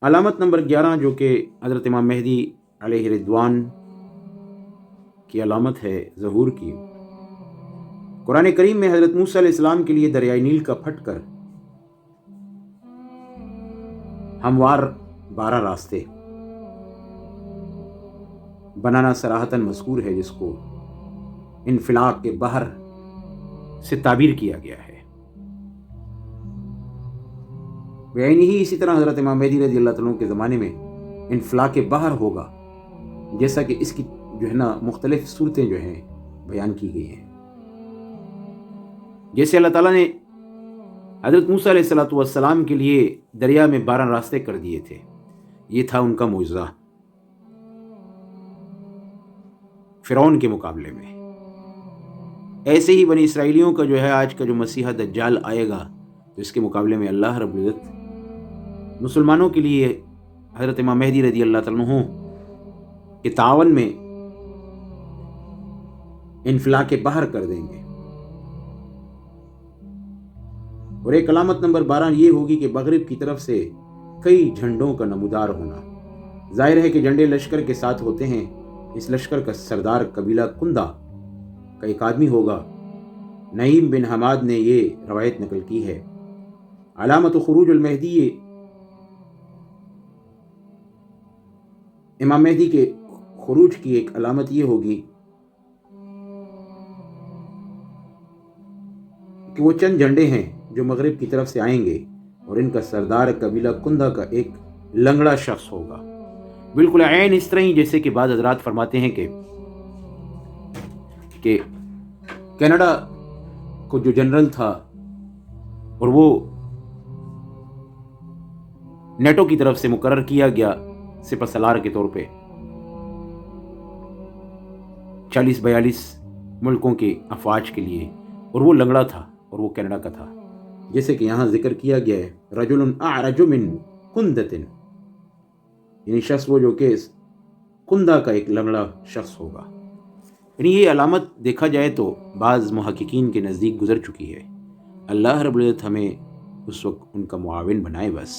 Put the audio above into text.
علامت نمبر 11 جو کہ حضرت امام مہدی علیہ رضوان کی علامت ہے ظہور کی، قرآن کریم میں حضرت موسیٰ علیہ السلام کے لیے دریائے نیل کا پھٹ کر ہموار 12 راستے بنانا صراحتاً مذکور ہے، جس کو انفلاق کے بحر سے تعبیر کیا گیا ہے۔ بعین ہی اسی طرح حضرت امام مہدی رضی اللہ تعالیٰ کے زمانے میں انفلاق کے بحر ہوگا، جیسا کہ اس کی جو ہے نا مختلف صورتیں جو ہیں بیان کی گئی ہیں۔ جیسے اللہ تعالیٰ نے حضرت موسیٰ علیہ السلام کے لیے دریا میں 12 راستے کر دیے تھے، یہ تھا ان کا معجزہ فرعون کے مقابلے میں۔ ایسے ہی بنی اسرائیلیوں کا جو ہے آج کا جو مسیحا دجال آئے گا، تو اس کے مقابلے میں اللہ رب العزت مسلمانوں کے لیے حضرت امام مہدی رضی اللہ تعالیٰ عنہ کے تعاون میں انفلاق بحر کر دیں گے۔ اور ایک علامت نمبر 12 یہ ہوگی کہ مغرب کی طرف سے کئی جھنڈوں کا نمودار ہونا۔ ظاہر ہے کہ جھنڈے لشکر کے ساتھ ہوتے ہیں، اس لشکر کا سردار قبیلہ کندہ کا ایک آدمی ہوگا۔ نعیم بن حماد نے یہ روایت نقل کی ہے۔ علامت خروج المہدی، امام مہدی کے خروج کی ایک علامت یہ ہوگی کہ وہ چند جھنڈے ہیں جو مغرب کی طرف سے آئیں گے، اور ان کا سردار قبیلہ کندہ کا ایک لنگڑا شخص ہوگا۔ بالکل عین اس طرح ہی جیسے کہ بعض حضرات فرماتے ہیں کہ کینیڈا کو جو جنرل تھا اور وہ نیٹو کی طرف سے مقرر کیا گیا سپہ سالار کے طور پہ 40-42 ملکوں کے افواج کے لیے، اور وہ لنگڑا تھا اور وہ کینیڈا کا تھا، جیسے کہ یہاں ذکر کیا گیا ہے رجل اعرج من کندۃ، یعنی شخص وہ جو کہ کندہ کا ایک لنگڑا شخص ہوگا۔ یعنی یہ علامت دیکھا جائے تو بعض محققین کے نزدیک گزر چکی ہے۔ اللہ رب العزت ہمیں اس وقت ان کا معاون بنائے بس۔